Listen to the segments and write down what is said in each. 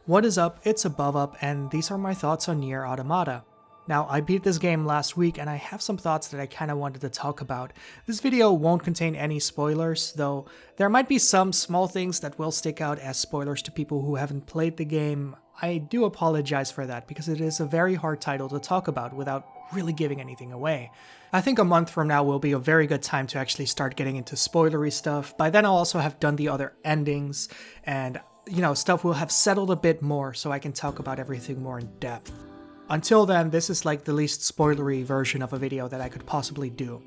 What is up, it's AboveUp, and these are my thoughts on NieR Automata. Now, I beat this game last week and I have some thoughts that I kinda wanted to talk about. This video won't contain any spoilers, though there might be some small things that will stick out as spoilers to people who haven't played the game. I do apologize for that, because it is a very hard title to talk about without really giving anything away. I think a month from now will be a very good time to actually start getting into spoilery stuff. By then I'll also have done the other endings, and stuff will have settled a bit more so I can talk about everything more in depth. Until then, this is like the least spoilery version of a video that I could possibly do.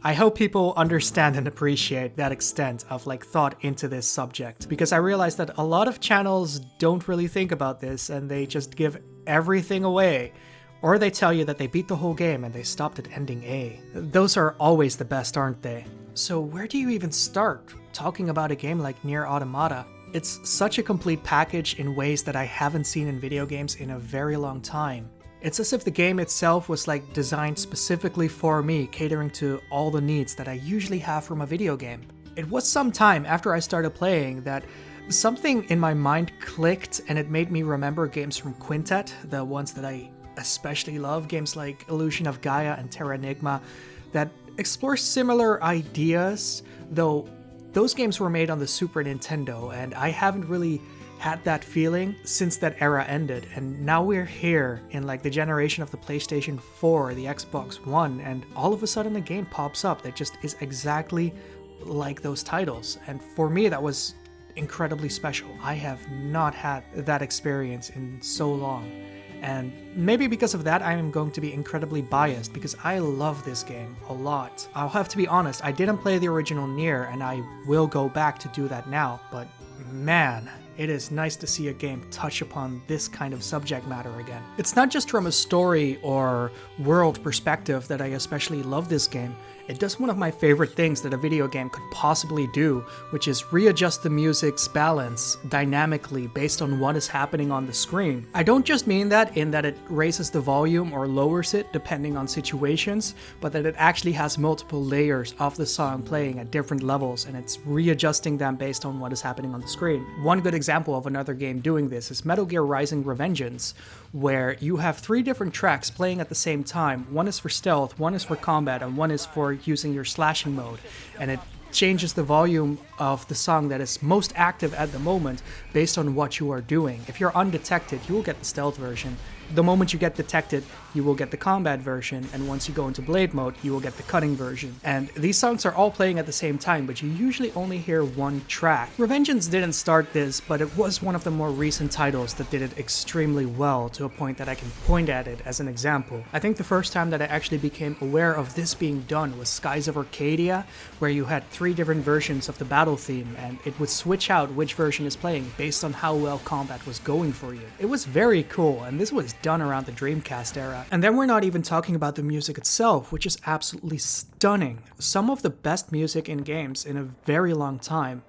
I hope people understand and appreciate that extent of thought into this subject, because I realize that a lot of channels don't really think about this and they just give everything away. Or they tell you that they beat the whole game and they stopped at ending A. Those are always the best, aren't they? So where do you even start talking about a game like NieR Automata? It's such a complete package in ways that I haven't seen in video games in a very long time. It's as if the game itself was designed specifically for me, catering to all the needs that I usually have from a video game. It was some time after I started playing that something in my mind clicked and it made me remember games from Quintet, the ones that I especially love, games like Illusion of Gaia and Terranigma, that explore similar ideas, though those games were made on the Super Nintendo, and I haven't really had that feeling since that era ended. And now we're here in the generation of the PlayStation 4, the Xbox One, and all of a sudden a game pops up that just is exactly like those titles. And for me, that was incredibly special. I have not had that experience in so long. And maybe because of that, I am going to be incredibly biased, because I love this game a lot. I'll have to be honest, I didn't play the original NieR, and I will go back to do that now, but man, it is nice to see a game touch upon this kind of subject matter again. It's not just from a story or world perspective that I especially love this game. It does one of my favorite things that a video game could possibly do, which is readjust the music's balance dynamically based on what is happening on the screen. I don't just mean that in that it raises the volume or lowers it depending on situations, but that it actually has multiple layers of the song playing at different levels, and it's readjusting them based on what is happening on the screen. One good example of another game doing this is Metal Gear Rising: Revengeance, where you have 3 different tracks playing at the same time. One is for stealth, one is for combat, and one is for using your slashing mode, and it changes the volume of the song that is most active at the moment based on what you are doing. If you're undetected, you will get the stealth version. The moment you get detected, you will get the combat version, and once you go into blade mode, you will get the cutting version. And these songs are all playing at the same time, but you usually only hear one track. Revengeance didn't start this, but it was one of the more recent titles that did it extremely well, to a point that I can point at it as an example. I think the first time that I actually became aware of this being done was Skies of Arcadia, where you had 3 different versions of the battle theme, and it would switch out which version is playing based on how well combat was going for you. It was very cool, and this was done around the Dreamcast era. And then we're not even talking about the music itself, which is absolutely stunning. Some of the best music in games in a very long time.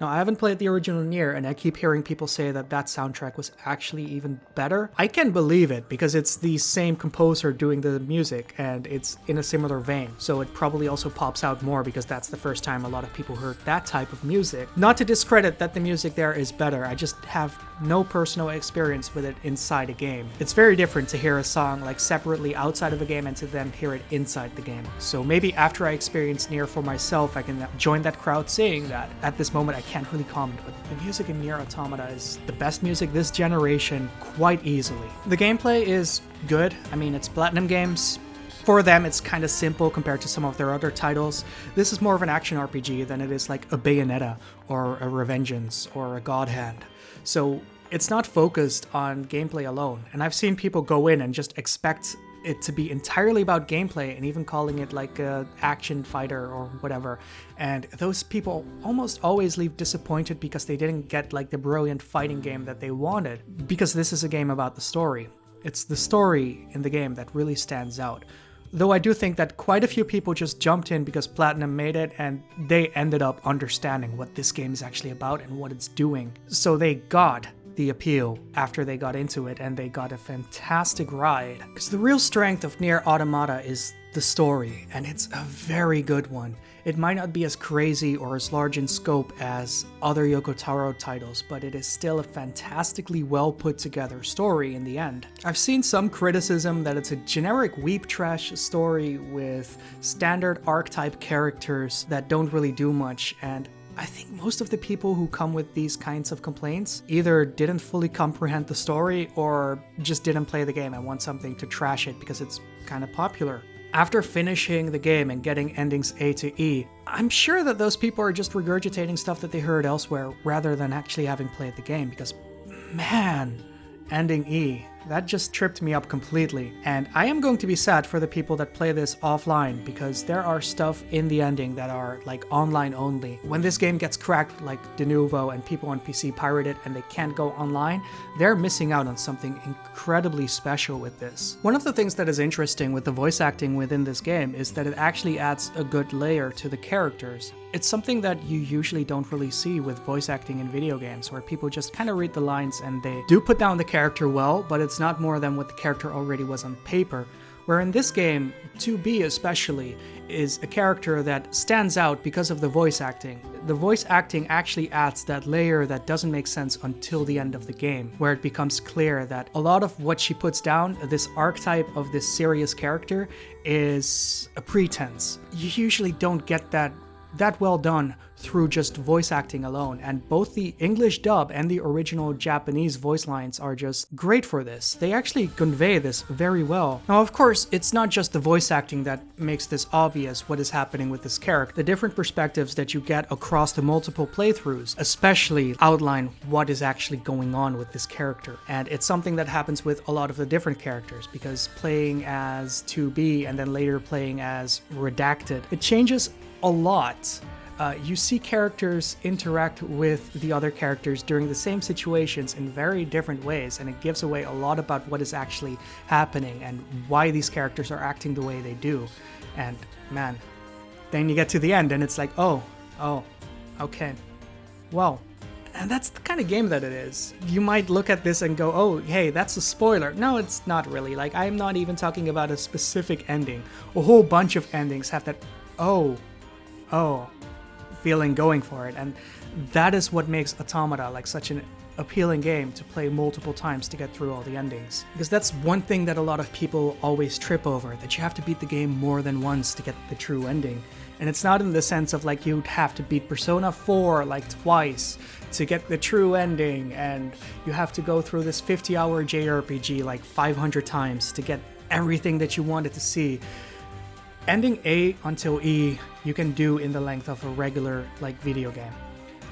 Now, I haven't played the original NieR, and I keep hearing people say that that soundtrack was actually even better. I can believe it, because it's the same composer doing the music, and it's in a similar vein. So it probably also pops out more because that's the first time a lot of people heard that type of music. Not to discredit that the music there is better, I just have no personal experience with it inside a game. It's very different to hear a song separately outside of a game and to then hear it inside the game. So maybe after I experience NieR for myself, I can join that crowd saying that. At this moment, I can't really comment, but the music in NieR Automata is the best music this generation quite easily. The gameplay is good. I mean, it's Platinum Games. For them, it's kind of simple compared to some of their other titles. This is more of an action RPG than it is like a Bayonetta or a Revengeance or a God Hand. So it's not focused on gameplay alone. And I've seen people go in and just expect it to be entirely about gameplay, and even calling it a action fighter or whatever. And those people almost always leave disappointed because they didn't get the brilliant fighting game that they wanted. Because this is a game about the story. It's the story in the game that really stands out. Though I do think that quite a few people just jumped in because Platinum made it, and they ended up understanding what this game is actually about and what it's doing. So they got the appeal after they got into it, and they got a fantastic ride. Because the real strength of NieR Automata is the story, and it's a very good one. It might not be as crazy or as large in scope as other Yoko Taro titles, but it is still a fantastically well put together story in the end. I've seen some criticism that it's a generic weep trash story with standard archetype characters that don't really do much, and I think most of the people who come with these kinds of complaints either didn't fully comprehend the story or just didn't play the game and want something to trash it because it's kind of popular. After finishing the game and getting endings A to E, I'm sure that those people are just regurgitating stuff that they heard elsewhere rather than actually having played the game, because man, ending E, that just tripped me up completely. And I am going to be sad for the people that play this offline, because there are stuff in the ending that are like online only. When this game gets cracked like de novo and people on PC pirate it and they can't go online, they're missing out on something incredibly special with this. One of the things that is interesting with the voice acting within this game is that it actually adds a good layer to the characters. It's something that you usually don't really see with voice acting in video games, where people just kind of read the lines and they do put down the character well, but it's not more than what the character already was on paper. Where in this game, 2B especially, is a character that stands out because of the voice acting. The voice acting actually adds that layer that doesn't make sense until the end of the game, where it becomes clear that a lot of what she puts down, this archetype of this serious character, is a pretense. You usually don't get that well done through just voice acting alone, and both the English dub and the original Japanese voice lines are just great for this. They actually convey this very well. Now, of course, it's not just the voice acting that makes this obvious what is happening with this character. The different perspectives that you get across the multiple playthroughs especially outline what is actually going on with this character, and it's something that happens with a lot of the different characters, because playing as 2B and then later playing as Redacted, it changes a lot. You see characters interact with the other characters during the same situations in very different ways, and it gives away a lot about what is actually happening and why these characters are acting the way they do. And man, then you get to the end and it's like, oh, okay, well. And that's the kind of game that it is. You might look at this and go, oh, hey, that's a spoiler. No, it's not really. Like, I'm not even talking about a specific ending. A whole bunch of endings have that, oh, feeling going for it, and that is what makes Automata like such an appealing game to play multiple times to get through all the endings. Because that's one thing that a lot of people always trip over, that you have to beat the game more than once to get the true ending. And it's not in the sense of like you'd have to beat Persona 4 like twice to get the true ending, and you have to go through this 50-hour JRPG like 500 times to get everything that you wanted to see. Ending A until E you can do in the length of a regular like video game.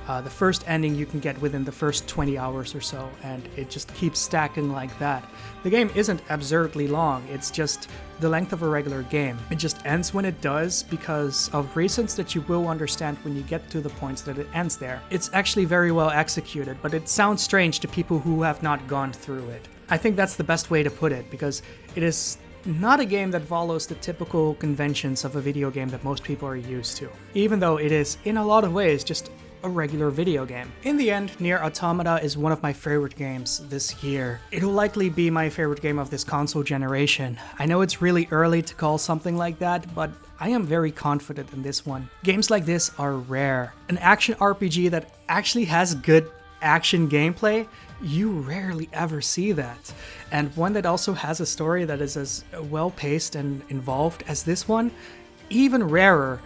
The first ending you can get within the first 20 hours or so, and it just keeps stacking like that. The game isn't absurdly long, it's just the length of a regular game. It just ends when it does because of reasons that you will understand when you get to the points that it ends there. It's actually very well executed, but it sounds strange to people who have not gone through it. I think that's the best way to put it, because it is not a game that follows the typical conventions of a video game that most people are used to, even though it is, in a lot of ways, just a regular video game. In the end, NieR Automata is one of my favorite games this year. It'll likely be my favorite game of this console generation. I know it's really early to call something like that, but I am very confident in this one. Games like this are rare. An action RPG that actually has good action gameplay, you rarely ever see that. And one that also has a story that is as well-paced and involved as this one, even rarer.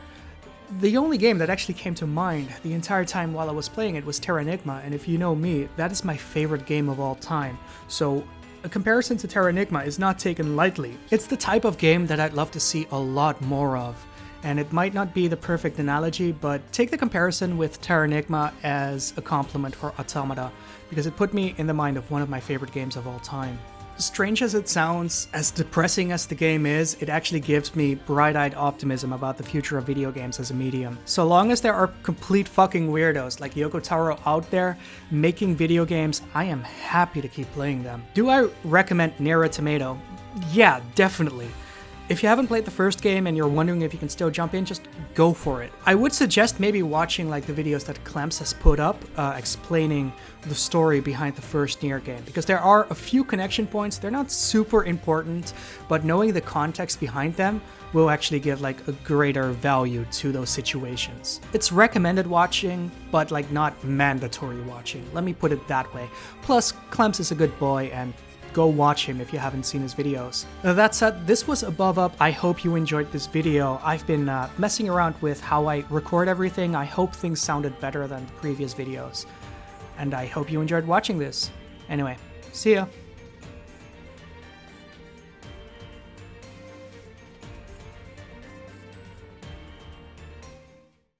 The only game that actually came to mind the entire time while I was playing it was Terranigma, and if you know me, that is my favorite game of all time. So a comparison to Terranigma is not taken lightly. It's the type of game that I'd love to see a lot more of. And it might not be the perfect analogy, but take the comparison with Terranigma as a compliment for Automata, because it put me in the mind of one of my favorite games of all time. Strange as it sounds, as depressing as the game is, it actually gives me bright-eyed optimism about the future of video games as a medium. So long as there are complete fucking weirdos like Yoko Taro out there making video games, I am happy to keep playing them. Do I recommend NieR Automata? Yeah, definitely. If you haven't played the first game and you're wondering if you can still jump in, just go for it. I would suggest maybe watching like the videos that Clemps has put up explaining the story behind the first NieR game, because there are a few connection points. They're not super important, but knowing the context behind them will actually give like a greater value to those situations. It's recommended watching, but like not mandatory watching. Let me put it that way. Plus, Clemps is a good boy, and go watch him if you haven't seen his videos. That said, this was AboveUp. I hope you enjoyed this video. I've been messing around with how I record everything. I hope things sounded better than the previous videos. And I hope you enjoyed watching this. Anyway, see ya.